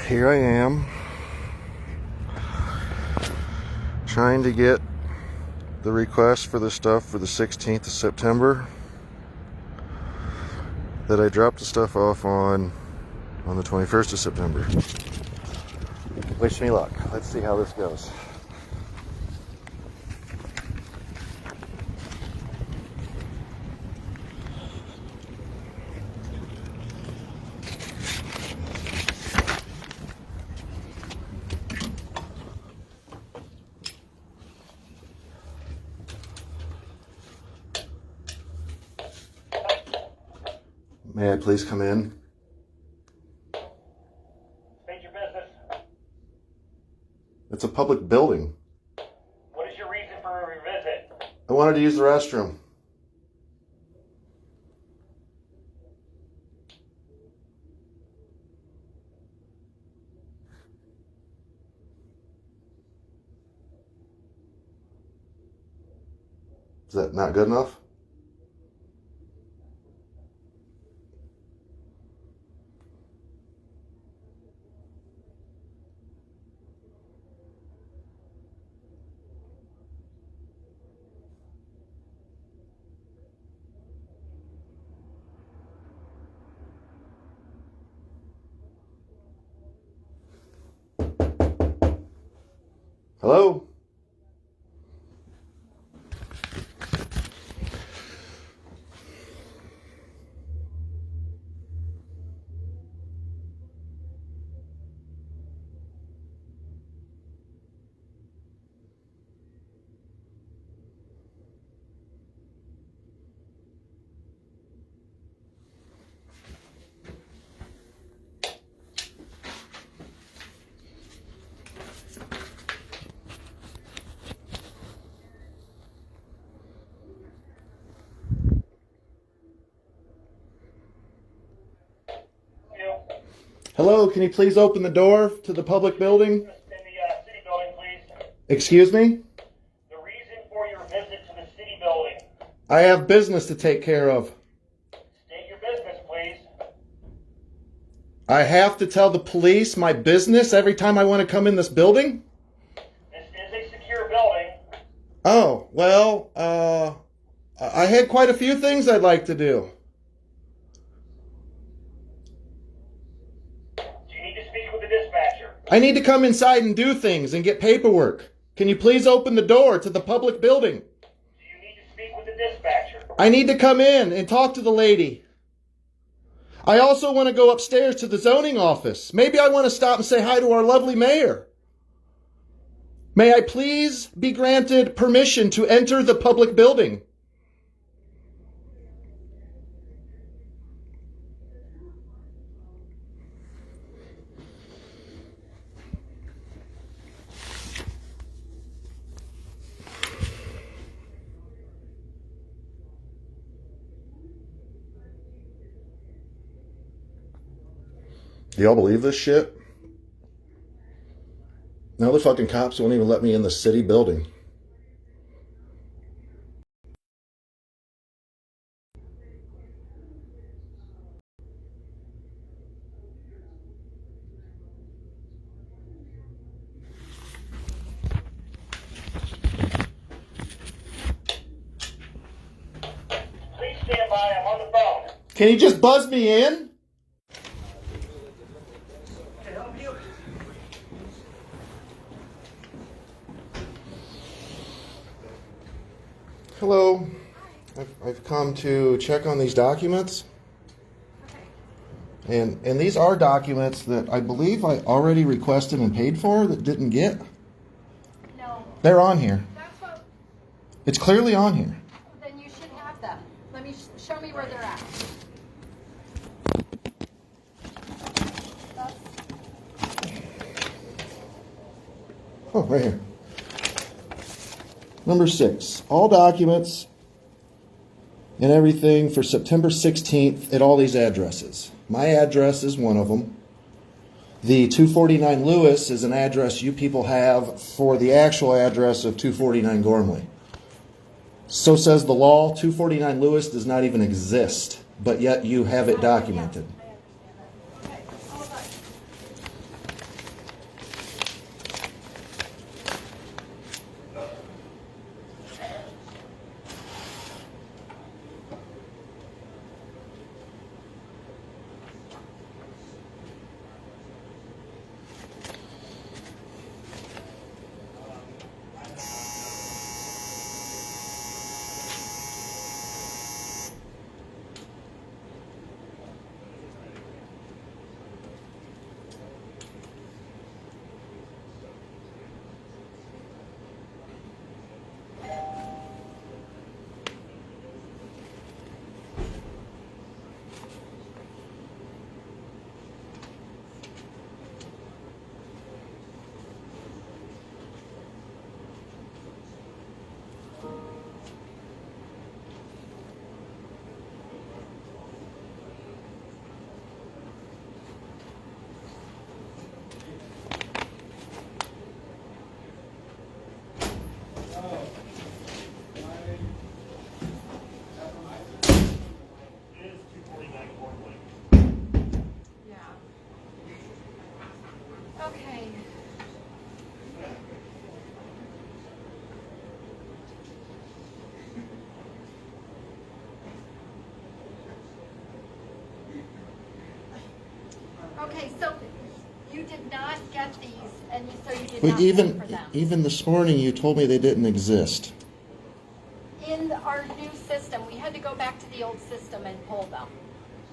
here I am trying to get the request for the stuff for the 16th of September that I dropped the stuff off on the 21st of September. Wish me luck. Let's see how this goes. May I please come in? State your business. It's a public building. What is your reason for your visit? I wanted to use the restroom. Is that not good enough? Hello? Hello, can you please open the door to the public building? In the city building, please. Excuse me? The reason for your visit to the city building. I have business to take care of. State your business, please. I have to tell the police my business every time I want to come in this building? This is a secure building. Oh, well, I had quite a few things I'd like to do. Do you need to speak with the dispatcher? I need to come inside and do things and get paperwork. Can you please open the door to the public building? Do you need to speak with the dispatcher? I need to come in and talk to the lady. I also want to go upstairs to the zoning office. Maybe I want to stop and say hi to our lovely mayor. May I please be granted permission to enter the public building? Do y'all believe this shit? Now the fucking cops won't even let me in the city building. Please stand by. I'm on the phone. Can you just buzz me in? Hello. I've come to check on these documents. And these are documents that I believe I already requested and paid for that didn't get. No. They're on here. That's what. It's clearly on here. Then you should have them. Let me show me where they're at. Oh, right here. Number 6, all documents and everything for September 16th at all these addresses. My address is one of them. The 249 Lewis is an address you people have for the actual address of 249 Gormley. So says the law. 249 Lewis does not even exist, but yet you have it documented. Okay, so you did not get these, and so you did But not pay for them. even this morning, you told me they didn't exist. In our new system, we had to go back to the old system and pull them.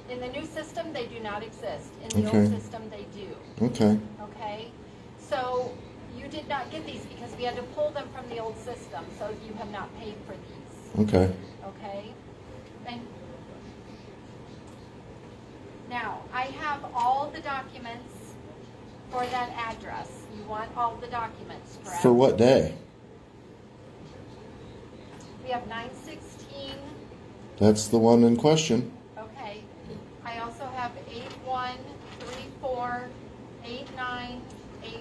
In the new system, they do not exist. In the Okay. old system, they do. Okay. Okay? So you did not get these because we had to pull them from the old system, so you have not paid for these. Okay. Okay? And now, I have all the documents for that address. You want all the documents, correct? For what day? We have 916. That's the one in question. Okay. I also have 8134, 89, 8.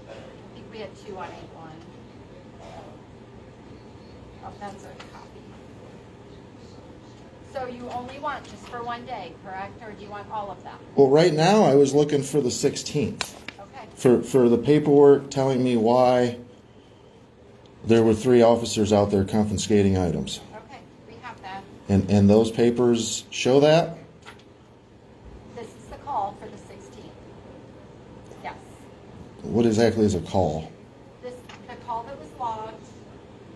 I think we had 2 on 81. Oh, that's a copy. So you only want just for one day, correct? Or do you want all of them? Well, right now, I was looking for the 16th. Okay. For the paperwork telling me why there were 3 officers out there confiscating items. Okay, we have that. And those papers show that? This is the call for the 16th. Yes. What exactly is a call? The call that was logged,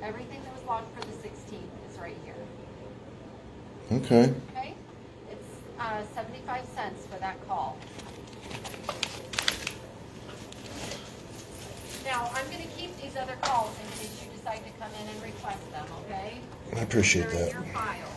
everything that was logged for the 16th is right here. Okay. Okay? It's 75 cents for that call. Now, I'm going to keep these other calls in case you decide to come in and request them, okay? I appreciate They're in that. your file.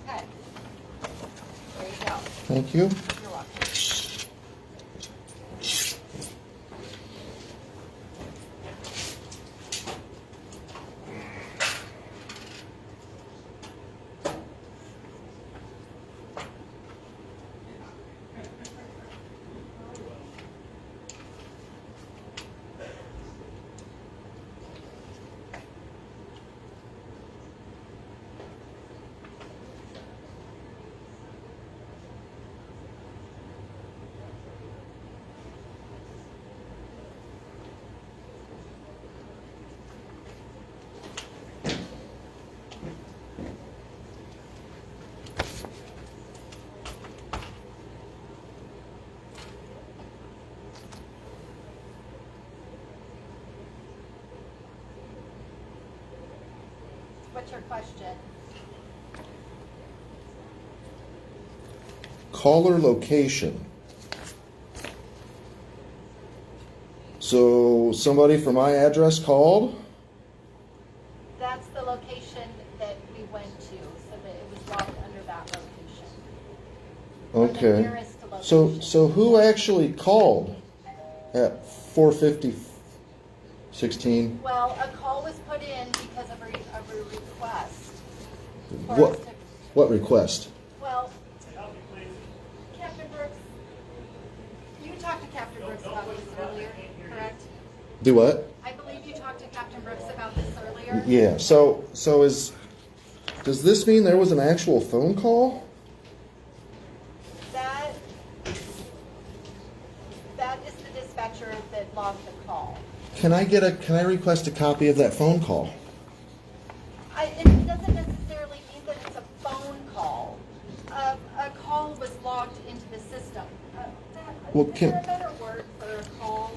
Okay. There you go. Thank you. You're welcome. What's your question? Caller location. So somebody from my address called? That's the location that we went to, so that it was logged under that location. Or the Okay. nearest location. So who actually called at 4:50:16? Well, a call was put in because of a request. for What us to- what request? Well, Captain Brooks, you talked to Captain Brooks about this earlier, correct? Do what? I believe you talked to Captain Brooks about this earlier. Yeah. Does this mean there was an actual phone call? That is the dispatcher that logged the call. Can I request a copy of that phone call? It doesn't necessarily mean that it's a phone call. A call was logged into the system. Well, Is can- there a better word for a call?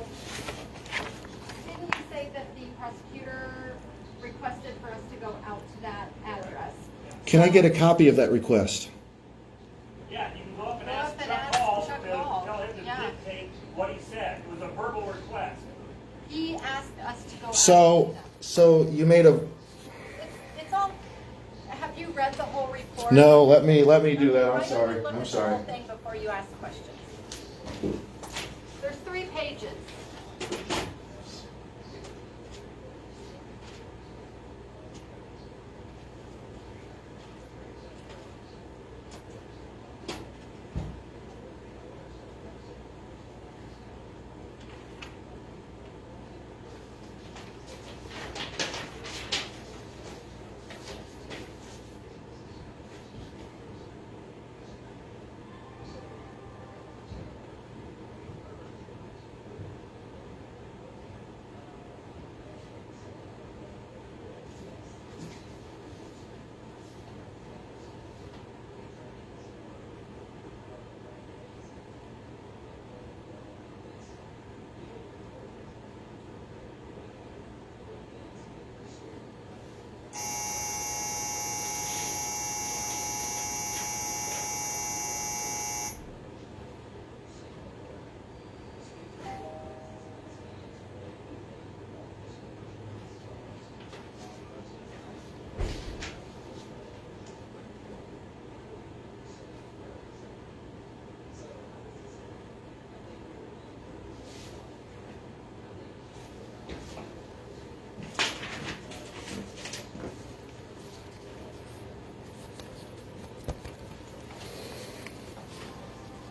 Didn't you say that the prosecutor requested for us to go out to that address? Can I get a copy of that request? Yeah, you can go up and Go ask up and Chuck ask Hall Chuck to Hall. tell him to Yeah. dictate what he said. It was a verbal request. He asked us to go out. So you made a... It's all, have you read the whole report? No, let me do that. Why I'm don't sorry. you look I'm at sorry. the whole thing before you ask questions? There's 3 pages.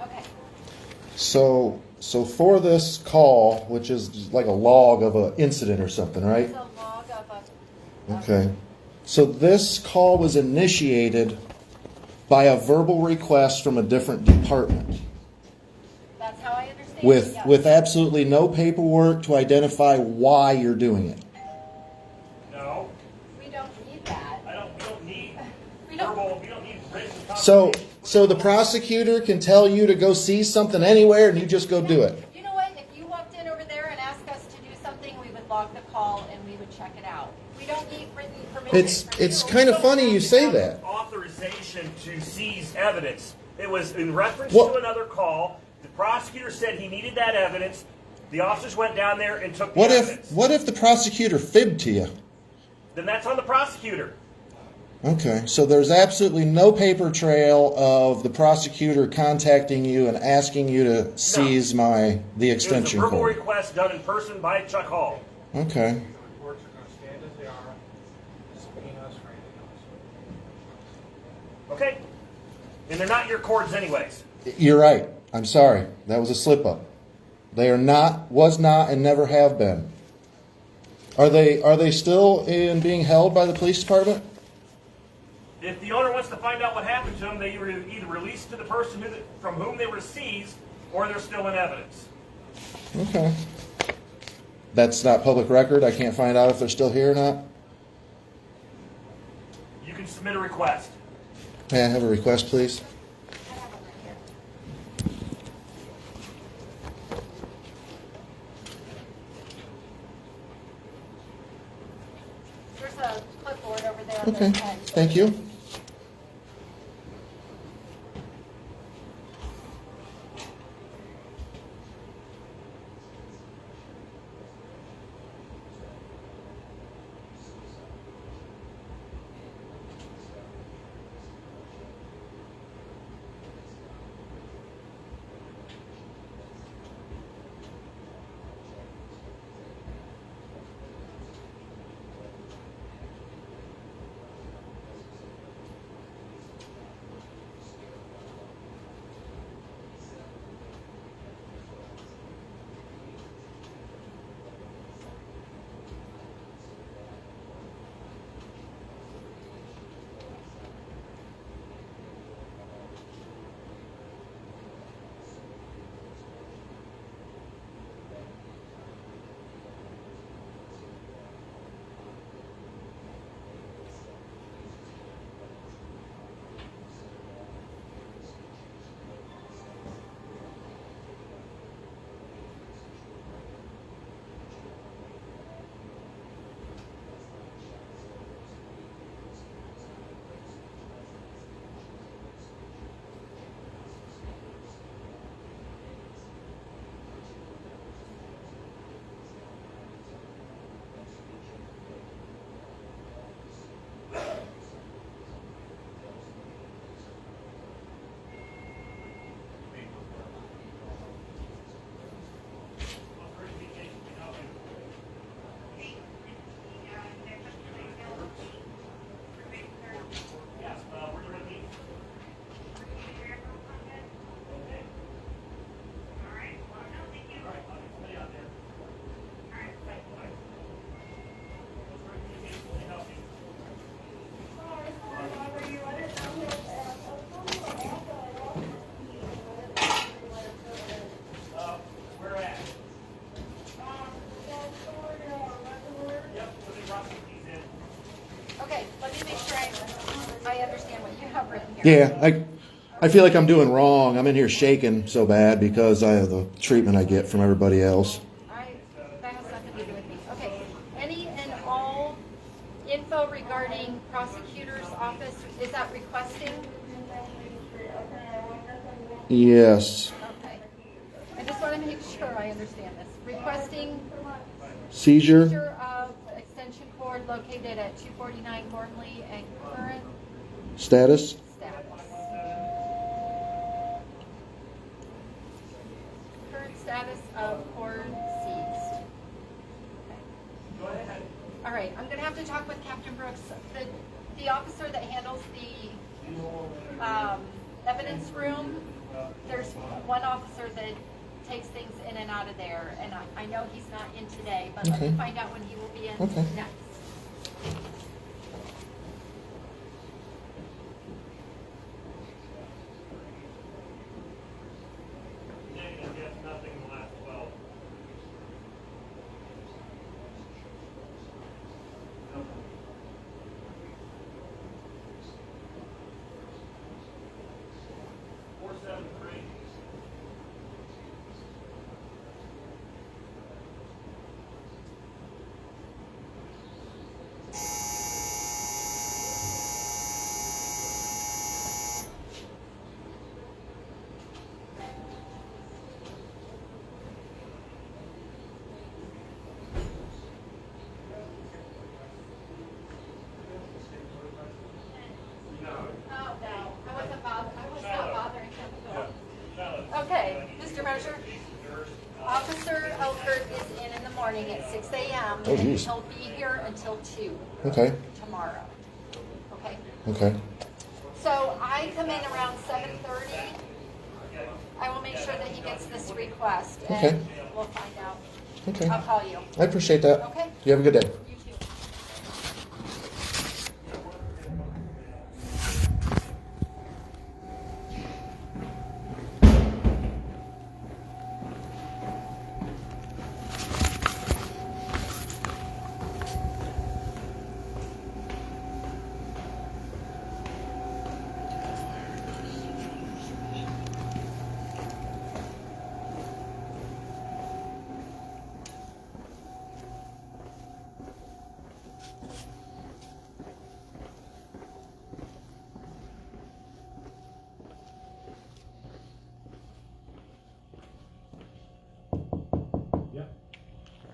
Okay. So for this call, which is like a log of an incident or something, right? It's a log of a... Okay. So this call was initiated by a verbal request from a different department That's how I understand it, with yes. absolutely no paperwork to identify why you're doing it. No, We don't need that. we don't need We don't- verbal, we don't need written So confirmation. the prosecutor can tell you to go see something anywhere and you just go do it. You know what? If you walked in over there and asked us to do something, we would log the call and we would check it out. We don't need written permission from It's you. kind of funny you say that. Authorization to seize evidence. It was in reference What- to another call. The prosecutor said he needed that evidence. The officers went down there and took the What evidence. if the prosecutor fibbed to you? Then that's on the prosecutor. Okay, so there's absolutely no paper trail of the prosecutor contacting you and asking you to seize the It was a extension verbal cord. request done in person by Chuck Hall. Okay. The reports are going to stand as they are, subpoena us for anything else. Okay? And they're not your cords anyways. You're right. I'm sorry. That was a slip up. They are not, was not, and never have been. Are they still being held by the police department? If the owner wants to find out what happened to them, they were either released to the person from whom they were seized, or they're still in evidence. Okay. That's not public record. I can't find out if they're still here or not. You can submit a request. May I have a request, please? I have one right here. There's a clipboard over there on Okay. the pen. Thank you. understand what you have written here. Yeah, I feel like I'm doing wrong. I'm in here shaking so bad because of the treatment I get from everybody else. That has nothing to do with me. Okay. Any and all info regarding prosecutor's office, is that requesting? Yes. Okay. I just want to make sure I understand this. Requesting Seizure. of extension cord located at 249 Gormley and current Status. status. Current status of cord seized. Okay. Go ahead. All right, I'm going to have to talk with Captain Brooks. The officer that handles the evidence room, there's one officer that takes things in and out of there, and I know he's not in today, but let me find out when he will be in next. Nothing in the last 12. Okay, Mr. Measure. Officer Elkert is in the morning at 6 a.m. Oh, and geez. he'll be here until 2 Okay. tomorrow. Okay? Okay. So I come in around 7:30. I will make sure that he gets this request, and Okay. we'll find out. Okay. I'll call you. I appreciate that. Okay. You have a good day. You too.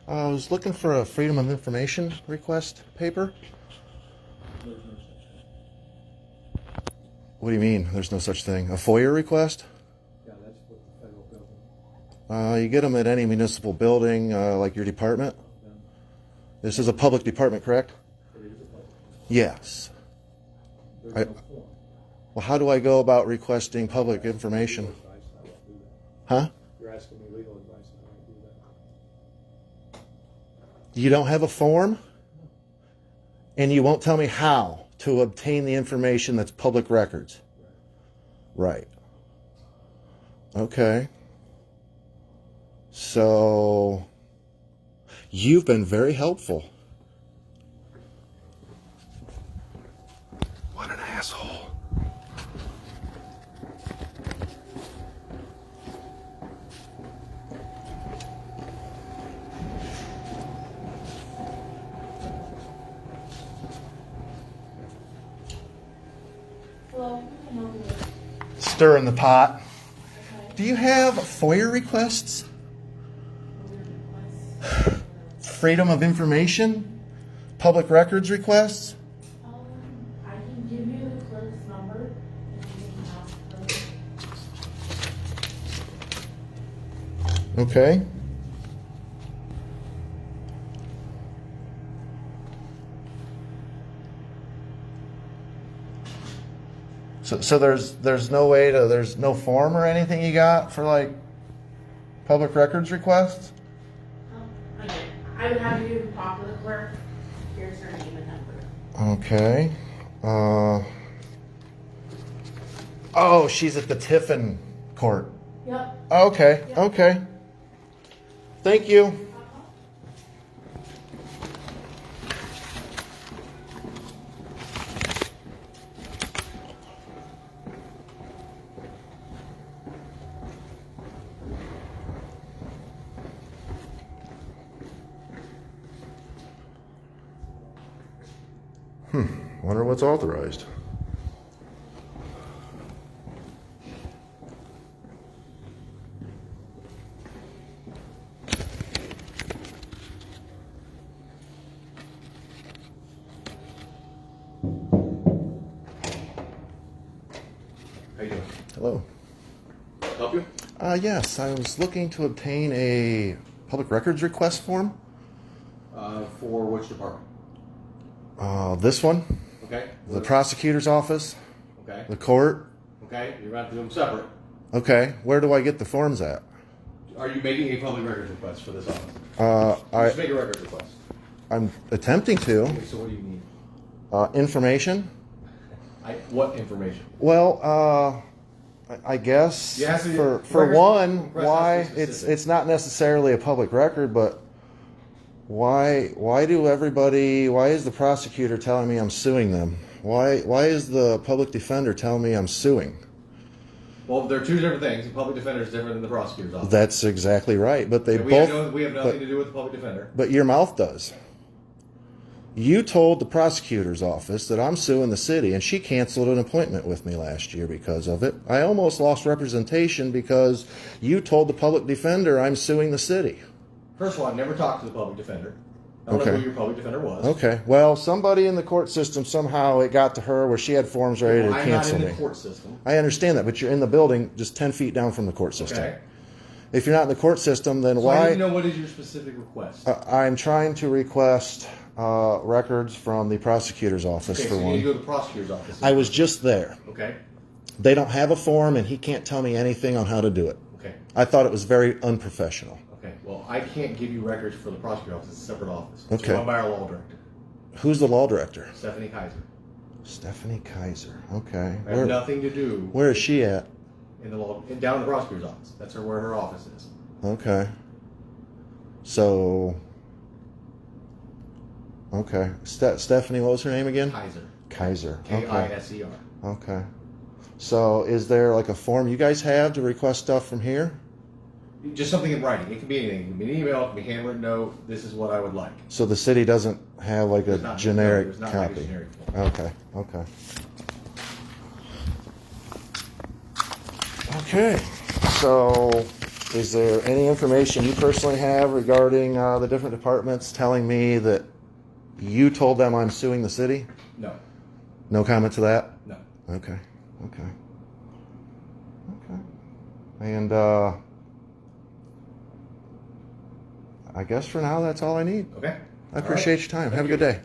I was looking for a Freedom of Information request paper. What do you mean? There's no such thing. A FOIA request? Yeah, that's what the federal government. You get them at any municipal building, like your department. This is a public department, correct? It is a public. Yes. There's I- no form. Well, how do I go about requesting public information? Legal advice, I won't do that. Huh? You're asking me legal advice, and I won't do that. You don't have a form? And you won't tell me how to obtain the information that's public records? Right. Okay. So, you've been very helpful. What an asshole. Hello, I'm over here. Stir in the pot. Do you have FOIA requests? Freedom of information? Public records requests? I can give you the clerk's number and you can ask her. Okay. So there's no way to, there's no form or anything you got for like public records requests? Okay. I would have you talk to the clerk. Here's her name and number. Okay. Oh, she's at the Tiffin court. Yep. Okay, okay. Thank you. Wonder what's authorized. How you doing? Hello. Help you? Yes, I was looking to obtain a public records request form. For which department? This one, Okay. the prosecutor's office, Okay. the court. Okay. You're going to do them separate. Okay, where do I get the forms at? Are you making a public records request for this office? Just make a records request. I'm attempting to. Okay, so what do you need? Information. What information? Well, I guess Yeah, so for records one, request why has to be specific. it's not necessarily a public record, but why is the prosecutor telling me I'm suing them? Why is the public defender telling me I'm suing? Well, they're two different things. The public defender is different than the prosecutor's office. That's exactly right, but they And both. we have nothing to do with the public defender. But your mouth does. You told the prosecutor's office that I'm suing the city, and she canceled an appointment with me last year because of it. I almost lost representation because you told the public defender I'm suing the city. First of all, I've never talked to the public defender. I don't know Okay. who your public defender was. Okay. Well, somebody in the court system, somehow it got to her where she had forms ready to I'm not cancel in the me. court system. I understand that, but you're in the building just 10 feet down from the court system. Okay. If you're not in the court system, then So I need why? to know what is your specific request. I'm trying to request records from the prosecutor's office Okay, for so you need to one. go to the prosecutor's office. I was just there. Okay. They don't have a form, and he can't tell me anything on how to do it. Okay. I thought it was very unprofessional. Okay. Well, I can't give you records for the prosecutor's office. It's a separate office. It's Okay. run by our law director, Who's the law director? Stephanie Kaiser. Stephanie Kaiser. Okay. I have nothing to do Where is she at? in the law down in the prosecutor's office. That's where her office is. Okay. So. Okay. Stephanie, what was her name again? Kaiser. Kaiser. Okay. Kaiser. Okay. So, is there like a form you guys have to request stuff from here? Just something in writing. It can be anything. It can be an email. It can be a handwritten note. This is what I would like. So the city doesn't have like a There's not- generic there's not copy. like a generic form. Okay. Okay. Okay. So, is there any information you personally have regarding the different departments telling me that you told them I'm suing the city? No. No comment to that? No. Okay. Okay. Okay. And I guess for now that's all I need. Okay. I appreciate your time. Have a good day.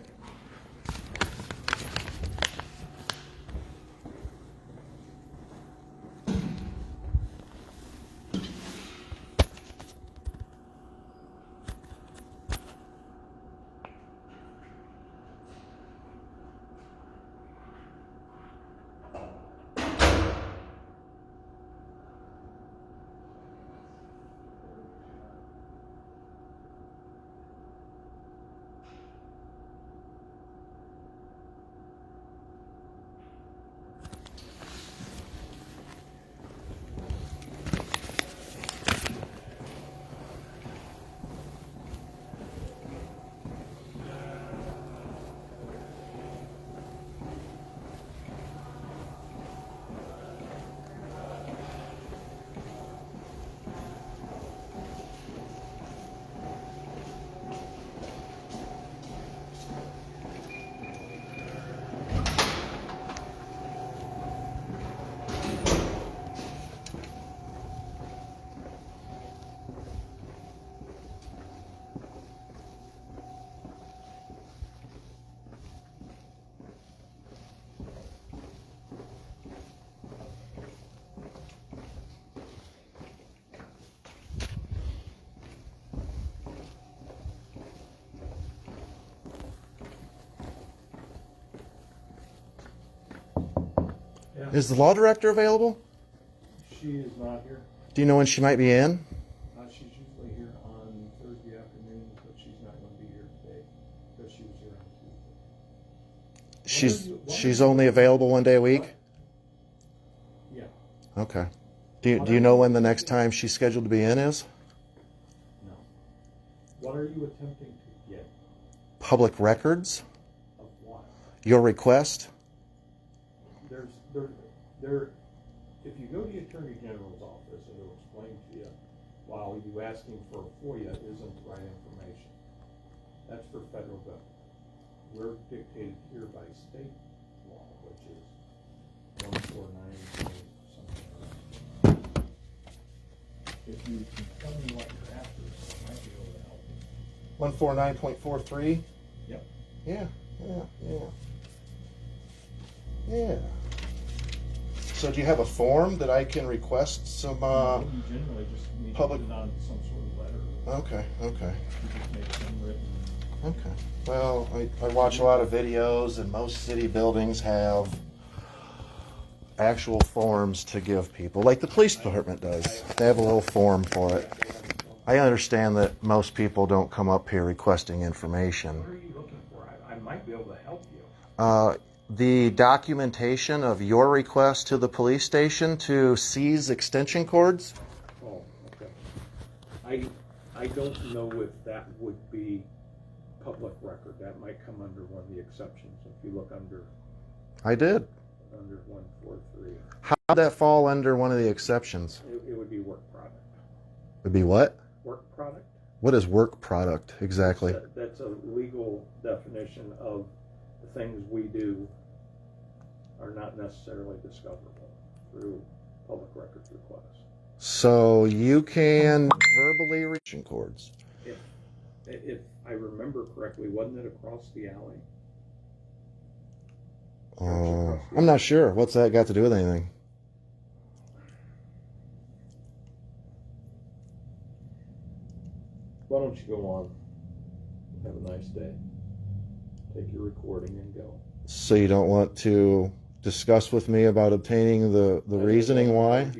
Yeah. Is the law director available? She is not here. Do you know when she might be in? She's usually here on Thursday afternoons, but she's not going to be here today because she was here on Tuesday. She's only available one day a week? Yeah. Okay. Do you know when the next time she's scheduled to be in is? No. What are you attempting to get? Public records? Of what? Your request? If you go to the Attorney General's office, it'll explain to you, while you asking for a FOIA isn't the right information. That's for federal government. We're dictated here by state law, which is 149 something. If you can tell me what you're after, so I might be able to help you. 149.43? Yep. Yeah. So do you have a form that I can request some, You generally just need public- to put it on some sort of letter. Okay. You just make some written. Okay. Well, I watch a lot of videos, and most city buildings have actual forms to give people, like the police department does. They have a little form for it. I understand that most people don't come up here requesting information. What are you looking for? I might be able to help you. The documentation of your request to the police station to seize extension cords? Oh, okay. I don't know if that would be public record. That might come under one of the exceptions. If you look under I did. 143, How would that fall under one of the exceptions? it would be work product. Would be what? Work product? What is work product exactly? That's a legal definition of the things we do are not necessarily discoverable through public records requests. So you can verbally reach cords. If I remember correctly, wasn't it across the alley? I'm not sure. What's that got to do with anything? Why don't you go on? Have a nice day. Take your recording and go. So you don't want to discuss with me about obtaining the reasoning why?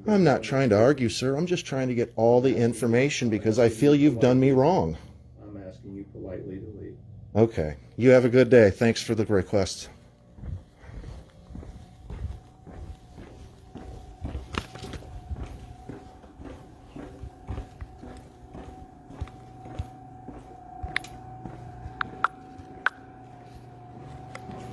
I'm not trying to argue, sir. I'm just trying to get all the information because I feel you've done me wrong. I'm asking you politely to leave. Okay. You have a good day. Thanks for the request.